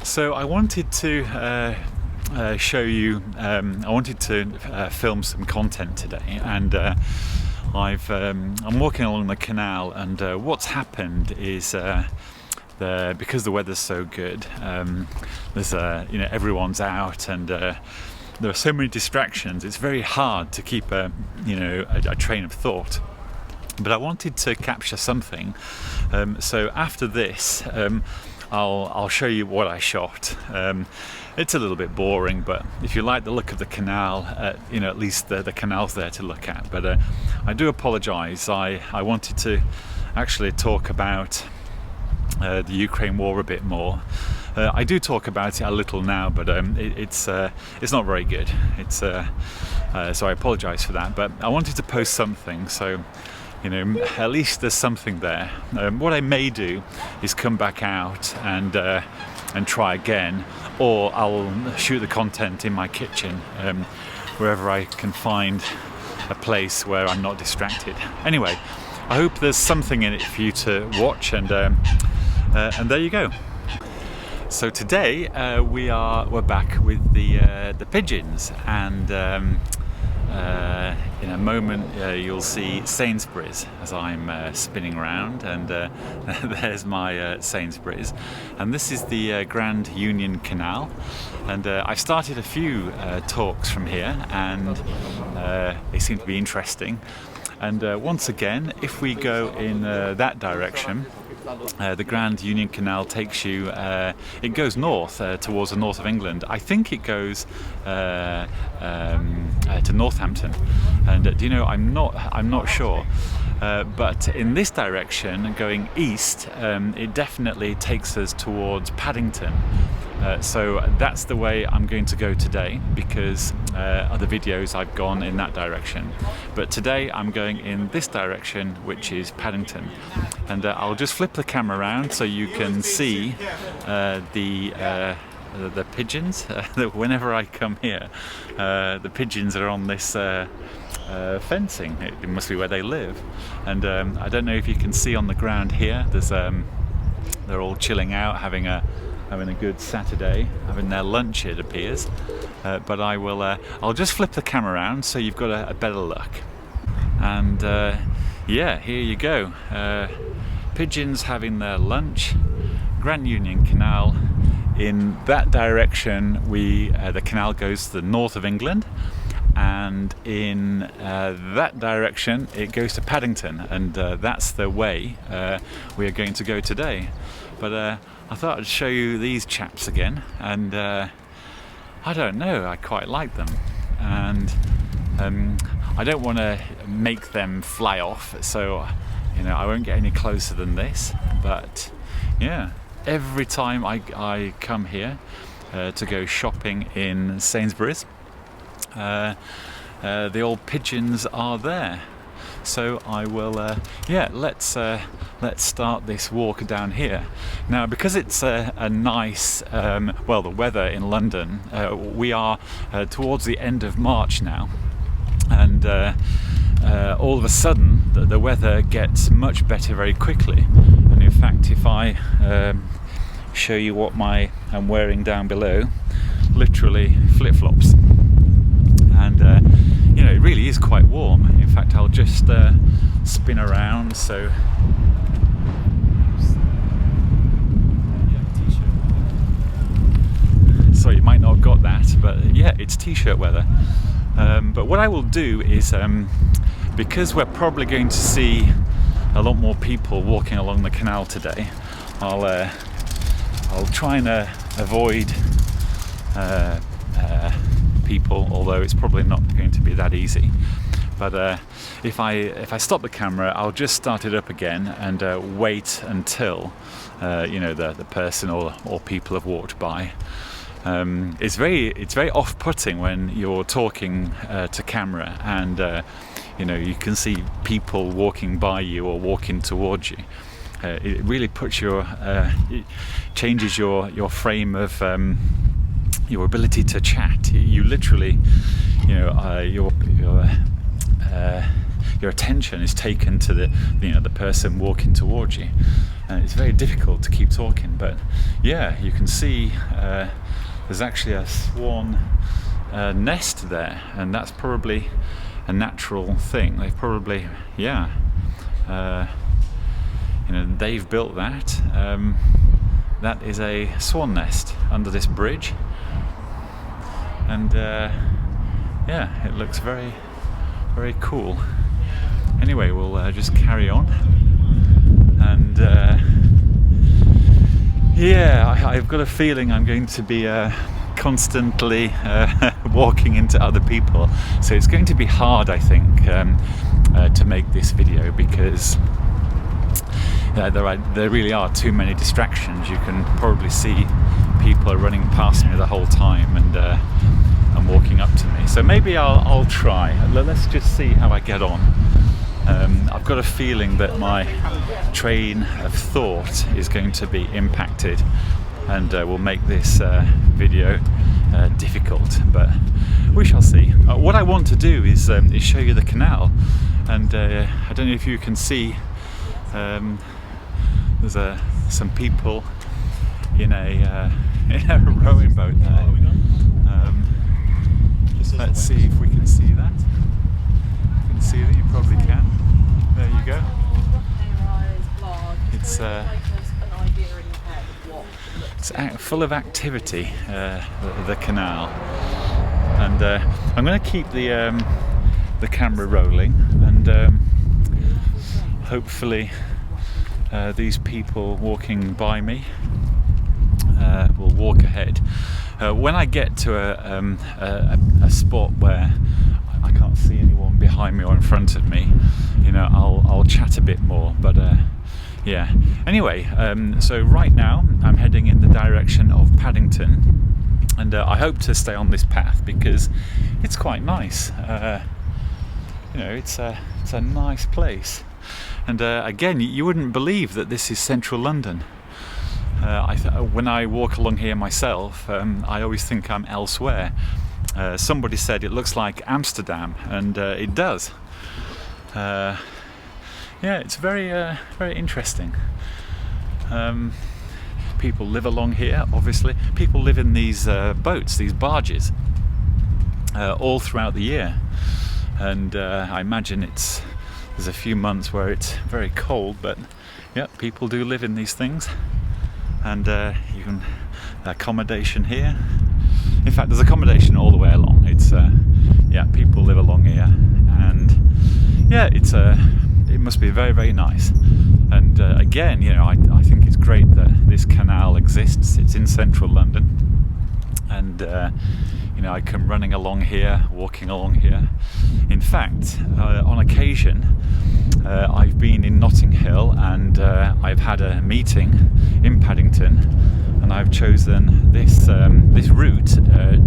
So I wanted to show you, I wanted to film some content today, and I'm walking along the canal, and what's happened is because the weather's so good, there's everyone's out, and there are so many distractions. It's very hard to keep a train of thought. But I wanted to capture something, so after this I'll show you what I shot. It's a little bit boring, but if you like the look of the canal, at least the canal's there to look at. But I do apologise. I wanted to actually talk about the Ukraine war a bit more. I do talk about it a little now, but it's not very good. So I apologise for that. But I wanted to post something, so at least there's something there. What I may do is come back out and try again, or I'll shoot the content in my kitchen, wherever I can find a place where I'm not distracted. Anyway, I hope there's something in it for you to watch, and there you go. So today we're back with the pigeons, and in a moment you'll see Sainsbury's as I'm spinning around, and there's my Sainsbury's, and this is the Grand Union Canal, and I started a few talks from here, and they seem to be interesting. And once again, if we go in that direction, the Grand Union Canal takes you, it goes north towards the north of England. I think it goes to Northampton, and I'm not sure, but in this direction, going east, it definitely takes us towards Paddington. So that's the way I'm going to go today, because other videos I've gone in that direction. But today I'm going in this direction, which is Paddington. And I'll just flip the camera around so you can see the pigeons. Whenever I come here, the pigeons are on this fencing. It must be where they live. And I don't know if you can see on the ground here, there's they're all chilling out, having a good Saturday, having their lunch, it appears. But I'll just flip the camera around so you've got a better look. And yeah, here you go. Pigeons having their lunch. Grand Union Canal. In that direction, the canal goes to the north of England, and in that direction it goes to Paddington, and that's the way we are going to go today. But I thought I'd show you these chaps again, and I don't know, I quite like them, and I don't want to make them fly off, so I won't get any closer than this. But yeah, every time I come here to go shopping in Sainsbury's, the old pigeons are there. So I will, let's start this walk down here. Now, because it's a nice, the weather in London, we are towards the end of March now, and all of a sudden the weather gets much better very quickly. And in fact, if I show you what I'm wearing down below, literally flip-flops, and it really is quite warm. In fact, I'll just spin around. So you might not have got that, but yeah, it's t-shirt weather. But what I will do is, because we're probably going to see a lot more people walking along the canal today, I'll try and avoid people, although it's probably not going to be that easy. But if I stop the camera, I'll just start it up again and wait until the person or people have walked by. It's very off-putting when you're talking to camera, and you can see people walking by you or walking towards you. It really puts it changes your frame of your ability to your your attention is taken to the person walking towards you, and it's very difficult to keep talking. But yeah, you can see there's actually a swan nest there, and that's probably a natural thing. They've probably they've built that. That is a swan nest under this bridge, and it looks very, very cool. Anyway, we'll just carry on, and I've got a feeling I'm going to be constantly walking into other people, so it's going to be hard, I think, to make this video, because there really are too many distractions. You can probably see people are running past me the whole time and walking up to me. So maybe I'll try. Let's just see how I get on. I've got a feeling that my train of thought is going to be impacted, and will make this video difficult, but we shall see. What I want to do is show you the canal, and I don't know if you can see, there's some people in a rowing boat there. Let's see if we can see that. You can see that, you probably can. There you go. It's full of activity, the canal, and I'm going to keep the camera rolling, and hopefully these people walking by me will walk ahead. When I get to a spot where I can't see anyone behind me or in front of me, I'll chat a bit more. But anyway, so right now I'm heading in the direction of Paddington, and I hope to stay on this path because it's quite nice. It's a nice place, and again, you wouldn't believe that this is central London. When I walk along here myself, I always think I'm elsewhere. Somebody said it looks like Amsterdam, and it does. It's very, very interesting. People live along here, obviously. People live in these boats, these barges, all throughout the year. And I imagine there's a few months where it's very cold, but people do live in these things. And you can accommodation here. In fact, there's accommodation all the way along. It's people live along here, and it must be very, very nice. And again, I think it's great that this canal exists. It's in central London, and I come running along here, walking along here. In fact, on occasion, I've been in Notting Hill, and I've had a meeting in Paddington, and I've chosen this route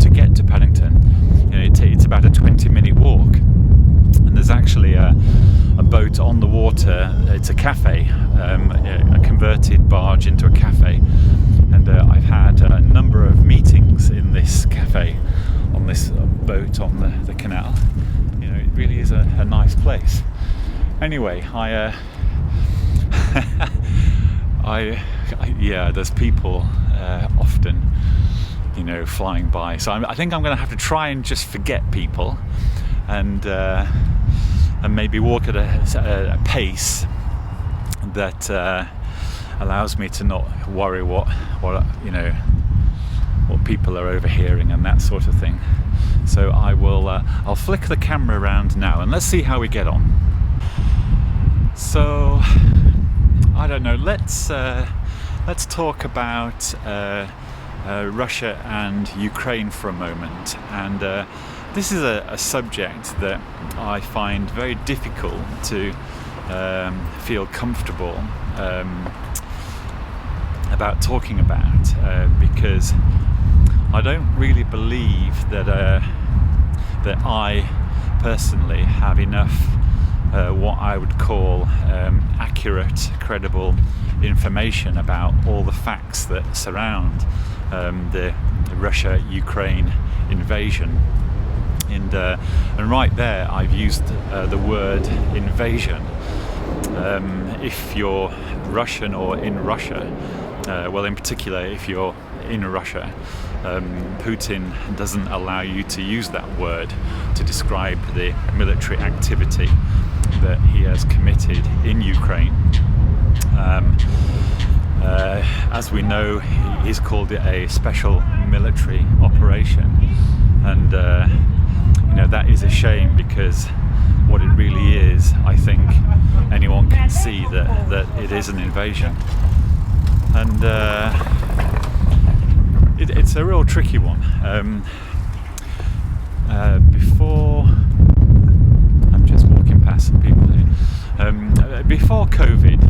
to get to Paddington. It's about a 20-minute walk, and there's actually a boat on the water. It's a cafe, a converted barge into a cafe, and I've had a number of meetings in this cafe on this boat on the canal. It really is a nice place. Anyway, there's people often, flying by. So I think I'm going to have to try and just forget people, and maybe walk at a pace that allows me to not worry what people are overhearing and that sort of thing. So I'll flick the camera around now, and let's see how we get on. So I don't know. Let's talk about Russia and Ukraine for a moment. And this is a subject that I find very difficult to feel comfortable about talking about, because I don't really believe that I personally have enough what I would call accurate, credible information about all the facts that surround the Russia-Ukraine invasion. And right there, I've used the word invasion. If you're Russian or in Russia, well, in particular, if you're in Russia, Putin doesn't allow you to use that word to describe the military activity that he has committed in Ukraine. As we know, he's called it a special military operation, and that is a shame, because what it really is, I think anyone can see that it is an invasion, and it's a real tricky one. Before, I'm just walking past some people here. Before COVID,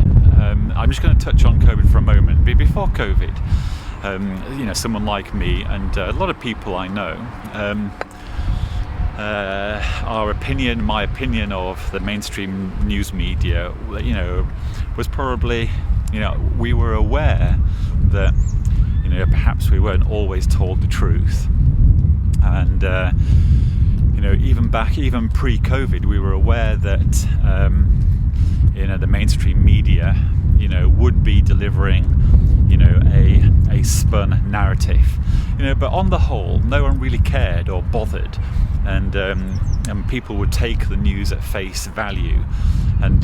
I'm just going to touch on COVID for a moment. Before COVID, someone like me and a lot of people I know, my opinion of the mainstream news media, was probably, we were aware that, perhaps we weren't always told the truth, and even pre-COVID, we were aware that the mainstream media, would be delivering, a spun narrative, but on the whole, no one really cared or bothered, and people would take the news at face value, and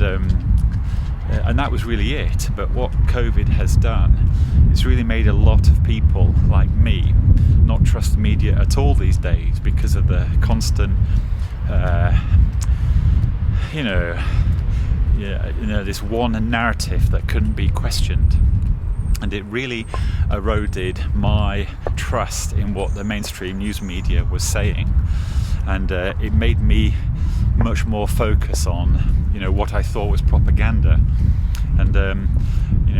that was really it. But what COVID has done, it's really made a lot of people like me not trust the media at all these days, because of the constant this one narrative that couldn't be questioned, and it really eroded my trust in what the mainstream news media was saying, and it made me much more focus on what I thought was propaganda. And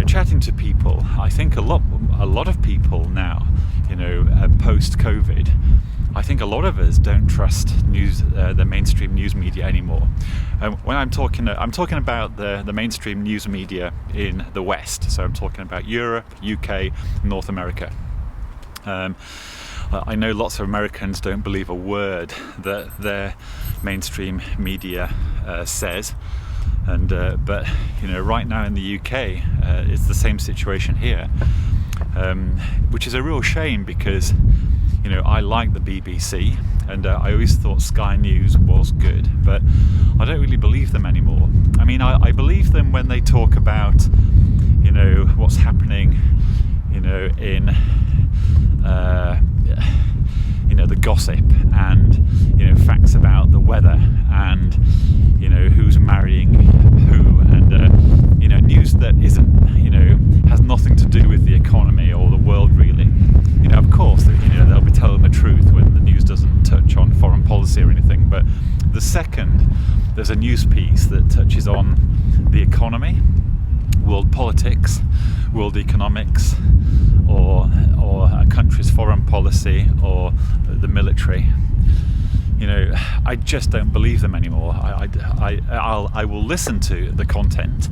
chatting to people, I think a lot of people now, post COVID, I think a lot of us don't trust the mainstream news media anymore. When I'm talking about the mainstream news media in the West, so I'm talking about Europe, UK, North America. I know lots of Americans don't believe a word that their mainstream media says, and but right now in the UK, it's the same situation here, which is a real shame, because I like the BBC, and I always thought Sky News was good, but I don't really believe them anymore. I mean, I believe them when they talk about what's happening in the gossip, and facts about the weather, and who's marrying who, and news that isn't has nothing to do with the economy or the world, really. Of course, they'll be telling the truth when the news doesn't touch on foreign policy or anything, but the second there's a news piece that touches on the economy, world politics, world economics, or a country's foreign policy, or the military, I just don't believe them anymore. I will listen to the content,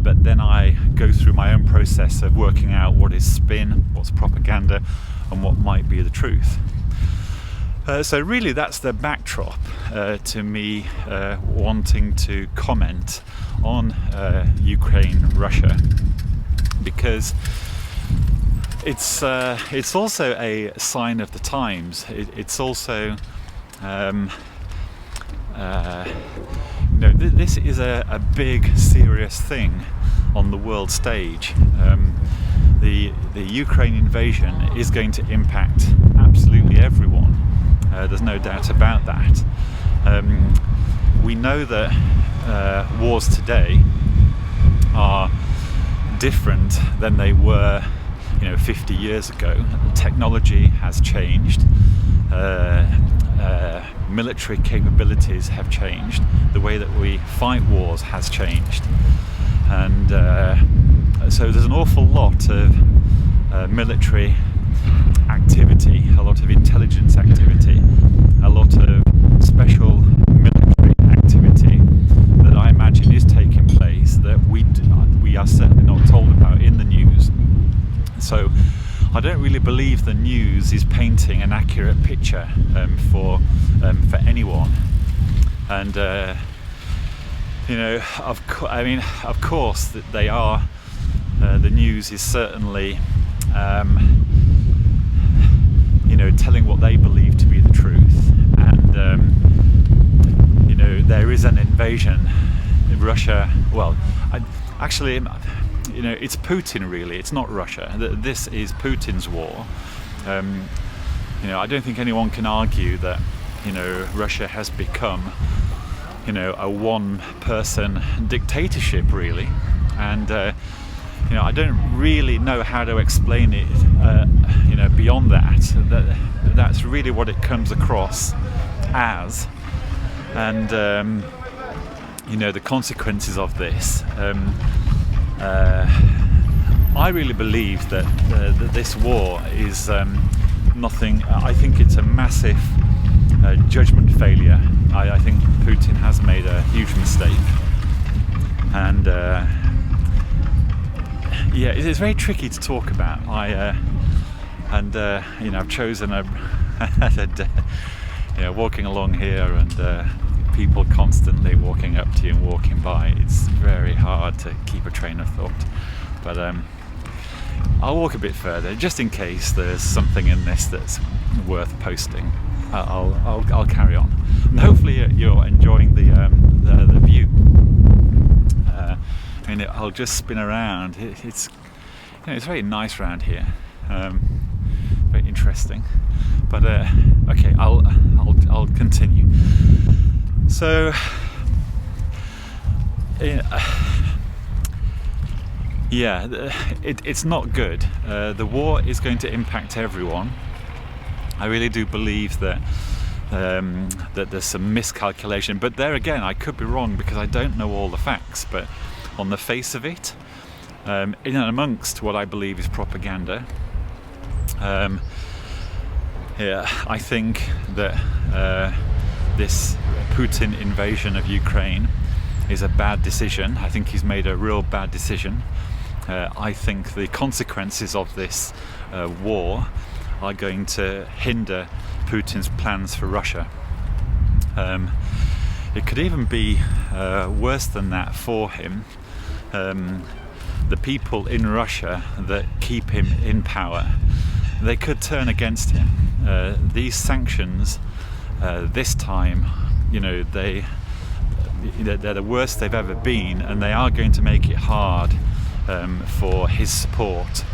but then I go through my own process of working out what is spin, what's propaganda, and what might be the truth. So really, that's the backdrop to me wanting to comment on Ukraine, Russia, because it's also a sign of the times. It's also this is a big, serious thing on the world stage. The Ukraine invasion is going to impact absolutely everyone. There's no doubt about that. We know that wars today are different than they were 50 years ago. Technology has changed. Military capabilities have changed. The way that we fight wars has changed, and so there's an awful lot of military activity, a lot of intelligence activity, a lot of special military activity that I imagine is taking place that we are certainly not told about in the news. So I don't really believe the news is painting an accurate picture for anyone. And you know, of course, that they are. The news is certainly, you know, telling what they believe to be the truth, and you know, there is an invasion. Russia. Well, actually, you know, it's Putin really. It's not Russia. This is Putin's war. You know, I don't think anyone can argue that, you know, Russia has become, you know, a one-person dictatorship really, and you know, I don't really know how to explain it. You know, beyond that, that's really what it comes across as, and you know, the consequences of this. I really believe that this war is nothing. I think it's a massive judgment failure. I think Putin has made a huge mistake, and yeah, it's very tricky to talk about. You know, I've chosen you know, walking along here and people constantly walking up to you and walking by. It's very hard to keep a train of thought, but I'll walk a bit further just in case there's something in this that's worth posting. I'll carry on, and hopefully you're enjoying the view. I mean, I'll just spin around. It's, you know, it's very nice around here, very interesting. But okay, I'll continue. So yeah, it's not good. The war is going to impact everyone. I really do believe that that there's some miscalculation, but there again, I could be wrong because I don't know all the facts. But on the face of it, in and amongst what I believe is propaganda, yeah, I think that this Putin invasion of Ukraine is a bad decision. I think he's made a real bad decision. I think the consequences of this war are going to hinder Putin's plans for Russia. It could even be worse than that for him. The people in Russia that keep him in power, they could turn against him. These sanctions, this time, you know, they're the worst they've ever been, and they are going to make it hard for his support.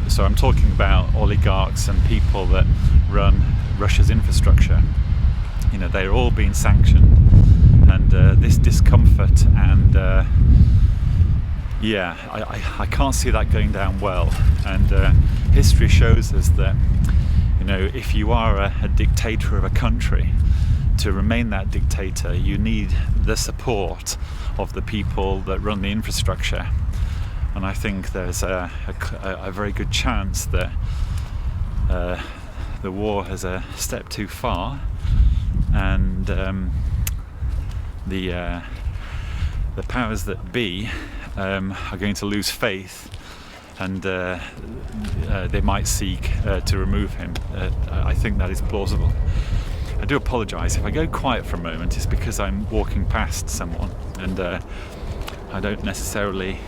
So I'm talking about oligarchs and people that run Russia's infrastructure. You know, they're all being sanctioned, and this discomfort and yeah, I can't see that going down well. And history shows us that, you know, if you are a dictator of a country, to remain that dictator, you need the support of the people that run the infrastructure. And I think there's a very good chance that the war has a step too far, and the powers that be are going to lose faith, and they might seek to remove him. I think that is plausible. I do apologise if I go quiet for a moment. It's because I'm walking past someone, and I don't necessarily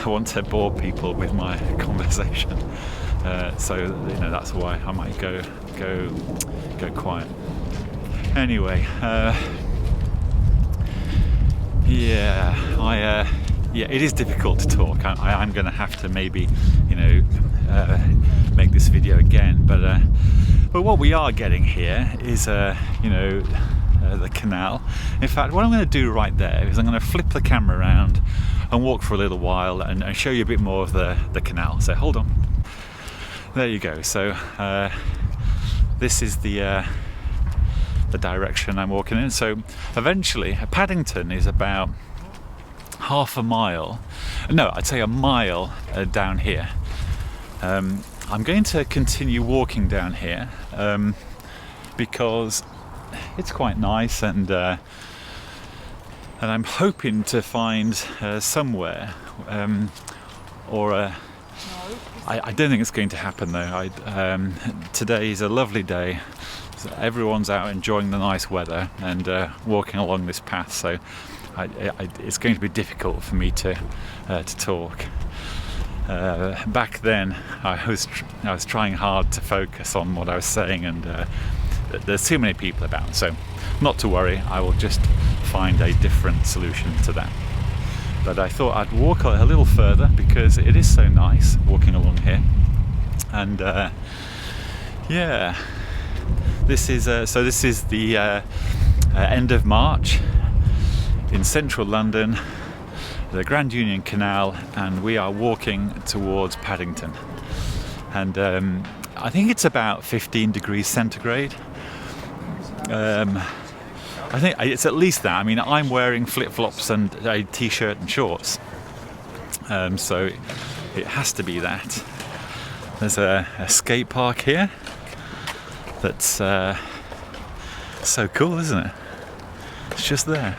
want to bore people with my conversation. So you know, that's why I might go quiet. Anyway, yeah, it is difficult to talk. I'm going to have to maybe, you know, make this video again. But what we are getting here is, you know, the canal. In fact, what I'm going to do right there is I'm going to flip the camera around and walk for a little while and show you a bit more of the canal. So hold on. There you go. So this is the direction I'm walking in. So eventually, Paddington is about half a mile. No, I'd say a mile down here. I'm going to continue walking down here because it's quite nice, and I'm hoping to find somewhere or I don't think it's going to happen though. Today is a lovely day. So everyone's out enjoying the nice weather and walking along this path, so it's going to be difficult for me to talk. Back then I was trying hard to focus on what I was saying, and there's too many people about, so not to worry, I will just find a different solution to that. But I thought I'd walk a little further because it is so nice walking along here. And yeah, this is the end of March in central London, the Grand Union Canal, and we are walking towards Paddington. And I think it's about 15 degrees centigrade. I think it's at least that. I mean, I'm wearing flip-flops and a t-shirt and shorts, so it has to be that. There's a skate park here that's so cool, isn't it? It's just there,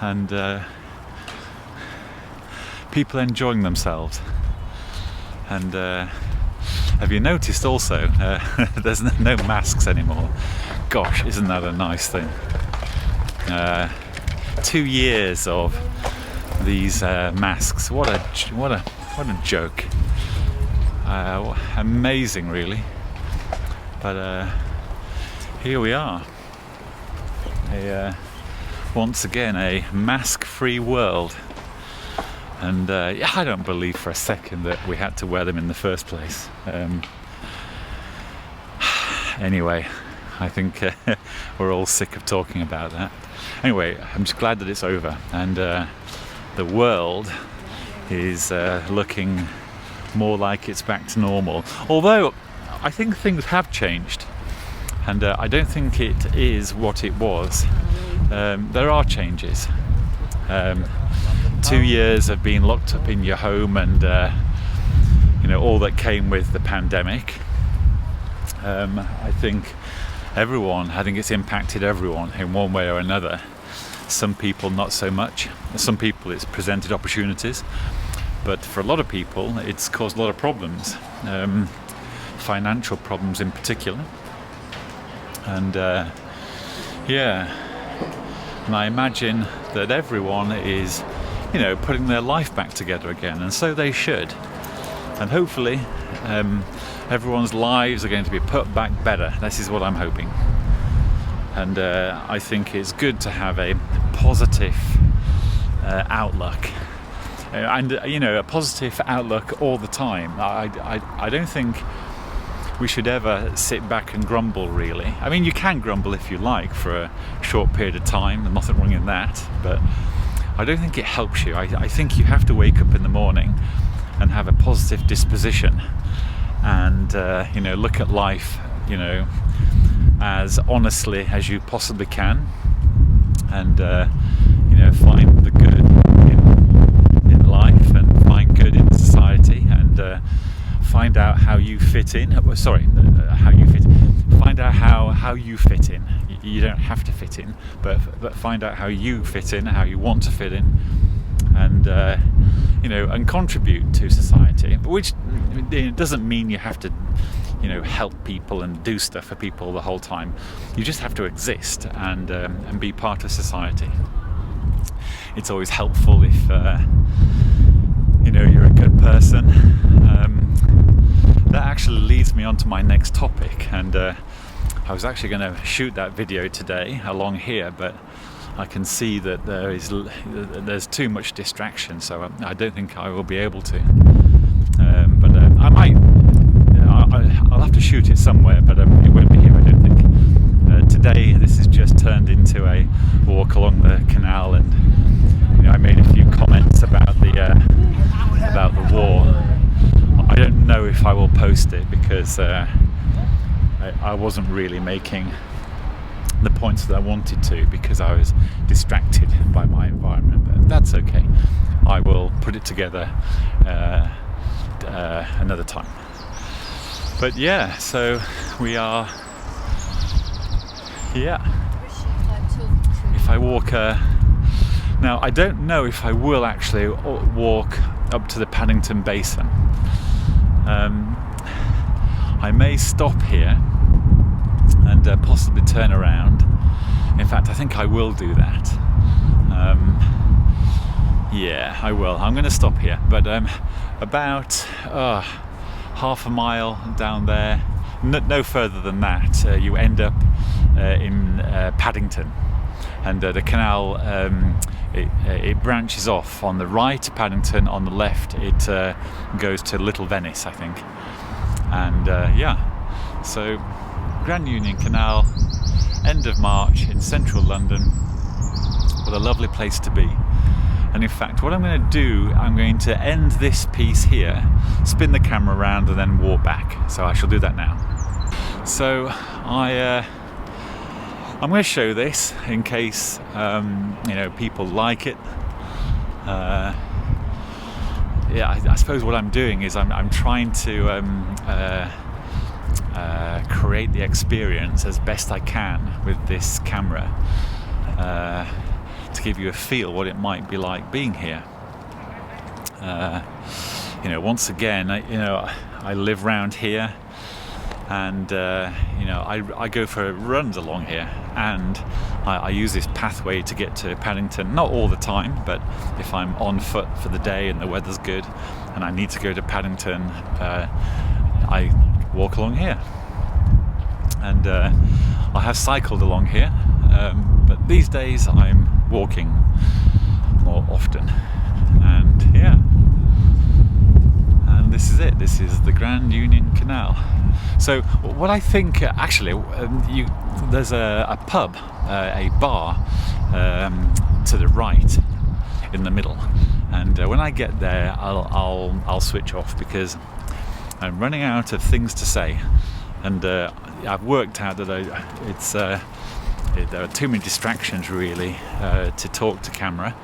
and people enjoying themselves. And have you noticed also there's no masks anymore? Gosh, isn't that a nice thing? 2 years of these masks. What a joke! Amazing, really. But here we are. Once again, a mask-free world. And I don't believe for a second that we had to wear them in the first place. Anyway, I think we're all sick of talking about that. Anyway, I'm just glad that it's over, and the world is looking more like it's back to normal. Although I think things have changed, and I don't think it is what it was. There are changes. 2 years of being locked up in your home, and all that came with the pandemic. I think it's impacted everyone in one way or another. Some people not so much. Some people it's presented opportunities, but for a lot of people it's caused a lot of problems, financial problems in particular. And and I imagine that everyone is putting their life back together again, and so they should. And hopefully everyone's lives are going to be put back better. This is what I'm hoping. And I think it's good to have a positive outlook, and a positive outlook all the time. I don't think we should ever sit back and grumble, really. I mean, you can grumble if you like for a short period of time, there's nothing wrong in that, but I don't think it helps you. I think you have to wake up in the morning and have a positive disposition, and look at life as honestly as you possibly can, and find the good in life, and find good in society, and find out how you fit in. Find out how you fit in. You don't have to fit in, but find out how you fit in, how you want to fit in, and and contribute to society. Which doesn't mean you have to help people and do stuff for people the whole time. You just have to exist and be part of society. It's always helpful if you're a good person. That actually leads me on to my next topic, and I was actually going to shoot that video today along here, but I can see that there's too much distraction, so I don't think I will be able to. But I might. I'll have to shoot it somewhere, but it won't be here, I don't think. Today, this has just turned into a walk along the canal, and I made a few comments about the war. I don't know if I will post it because I wasn't really making the points that I wanted to, because I was distracted by my environment, but that's okay. I will put it together another time. But yeah, so we are if I walk now, I don't know if I will actually walk up to the Paddington Basin. I may stop here and possibly turn around. In fact, I think I will do that. Yeah, I will. I'm going to stop here, but about half a mile down there, no further than that, you end up in Paddington, and the canal it branches off on the right, Paddington, on the left it goes to Little Venice, I think. And yeah, so Grand Union Canal, end of March in central London. What a lovely place to be. And in fact, what I'm going to do, I'm going to end this piece here, spin the camera around and then walk back. So I shall do that now. So I'm going to show this in case people like it. Yeah, I suppose what I'm doing is I'm trying to create the experience as best I can with this camera. To give you a feel what it might be like being here. Once again, I live round here, and I go for runs along here, and I use this pathway to get to Paddington. Not all the time, but if I'm on foot for the day and the weather's good, and I need to go to Paddington, I walk along here. And I have cycled along here, but these days I'm walking more often. And yeah, and this is it. This is the Grand Union Canal. So what I think, actually, there's a pub, a bar to the right in the middle, and when I get there I'll switch off, because I'm running out of things to say. And I've worked out that there are too many distractions really to talk to camera,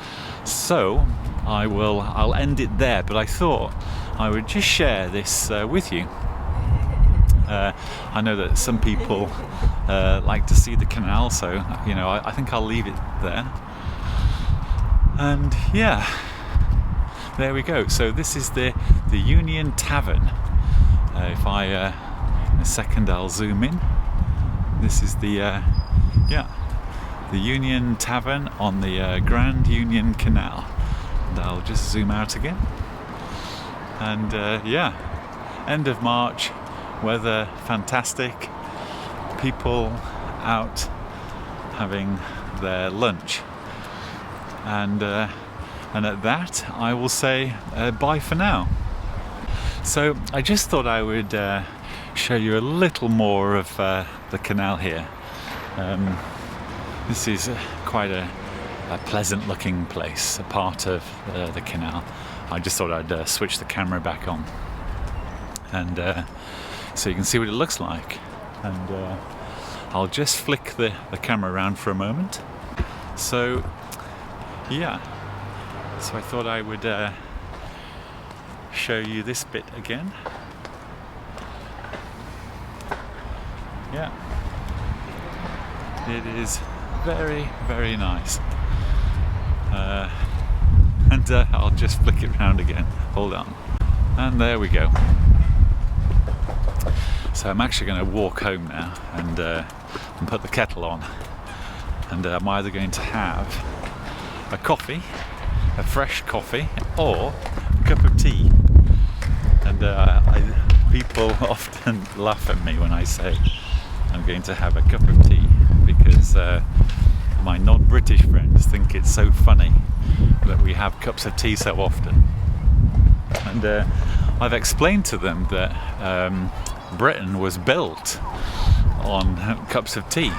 so I'll end it there. But I thought I would just share this with you. I know that some people like to see the canal, so I think I'll leave it there. And yeah, there we go. So this is the Union Tavern. If I in a second I'll zoom in. This is the Union Tavern on the Grand Union Canal, and I'll just zoom out again. And yeah, end of March, weather fantastic, people out having their lunch, and at that I will say bye for now. So I just thought I would show you a little more of the canal here. This is quite a pleasant looking place, a part of the canal. I just thought I'd switch the camera back on, and so you can see what it looks like. And I'll just flick the camera around for a moment. So yeah, so I thought I would show you this bit again. Yeah, it is very, very nice. And I'll just flick it round again. Hold on. And there we go. So I'm actually going to walk home now and put the kettle on. And I'm either going to have a coffee, a fresh coffee, or a cup of tea. And people often laugh at me when I say I'm going to have a cup of tea, because my non-British friends think it's so funny that we have cups of tea so often. And I've explained to them that Britain was built on cups of tea.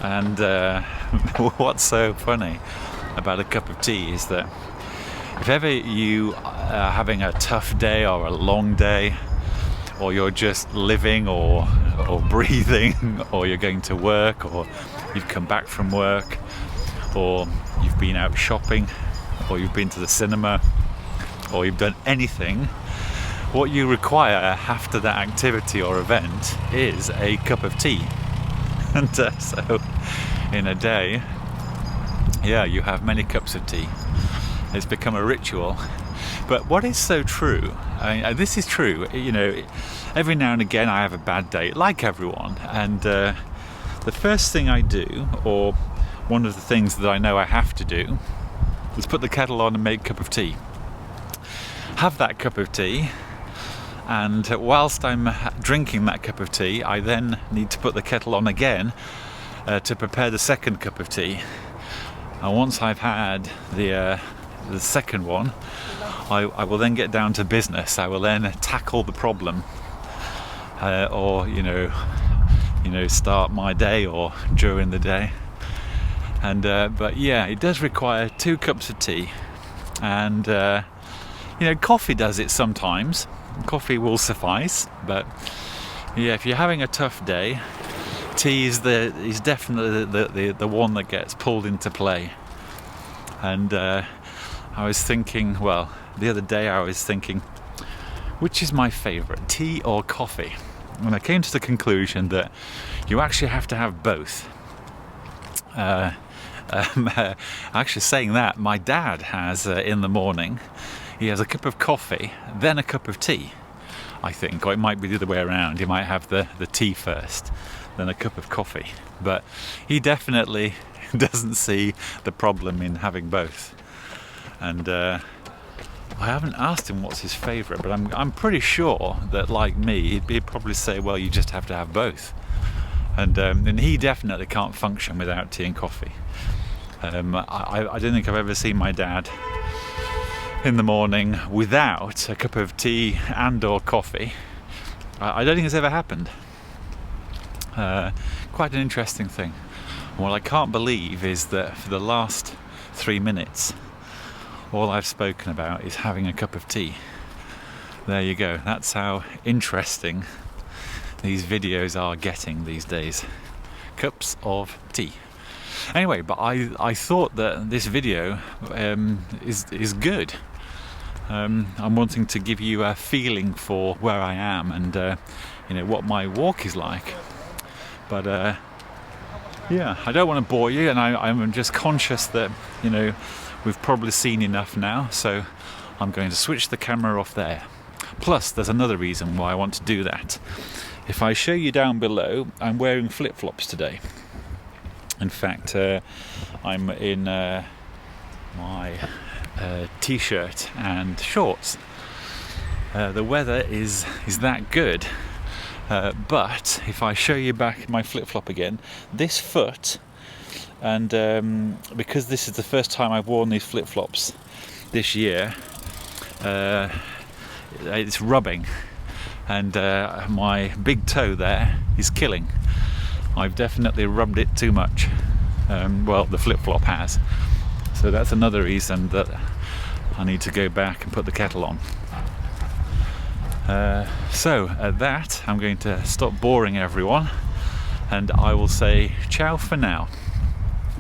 And what's so funny about a cup of tea is that if ever you are having a tough day or a long day, or you're just living or breathing, or you're going to work, or you've come back from work, or you've been out shopping, or you've been to the cinema, or you've done anything, what you require after that activity or event is a cup of tea. And so in a day, yeah, you have many cups of tea. It's become a ritual. But what is so true, this is true, you know, every now and again I have a bad day, like everyone, and the first thing I do, or one of the things that I know I have to do, is put the kettle on and make a cup of tea. Have that cup of tea, and whilst I'm drinking that cup of tea, I then need to put the kettle on again to prepare the second cup of tea. And once I've had the second one, I will then get down to business. I will then tackle the problem, or you know, start my day or during the day. And but yeah, it does require 2 cups of tea, and you know, coffee does it sometimes. Coffee will suffice, but yeah, if you're having a tough day, tea is definitely the one that gets pulled into play. And I was thinking, well, the other day I was thinking, which is my favourite, tea or coffee? And I came to the conclusion that you actually have to have both. Actually, saying that, my dad has in the morning, he has a cup of coffee, then a cup of tea, I think, or it might be the other way around. He might have the tea first, then a cup of coffee. But he definitely doesn't see the problem in having both. And I haven't asked him what's his favourite, but I'm pretty sure that, like me, he'd probably say, well, you just have to have both. And he definitely can't function without tea and coffee. I don't think I've ever seen my dad in the morning without a cup of tea and or coffee. I don't think it's ever happened. Quite an interesting thing. What I can't believe is that for the last 3 minutes, all I've spoken about is having a cup of tea. There you go. That's how interesting these videos are getting these days. Cups of tea. Anyway, but I thought that this video is good. I'm wanting to give you a feeling for where I am and you know, what my walk is like. But yeah, I don't want to bore you, and I'm just conscious that, you know, we've probably seen enough now, so I'm going to switch the camera off there. Plus, there's another reason why I want to do that. If I show you down below, I'm wearing flip-flops today. In fact, I'm in my t-shirt and shorts. The weather is that good, but if I show you back my flip-flop again, this foot, and because this is the first time I've worn these flip-flops this year, it's rubbing, and my big toe there is killing. I've definitely rubbed it too much. Well, the flip-flop has. So that's another reason that I need to go back and put the kettle on. So at that, I'm going to stop boring everyone, and I will say ciao for now.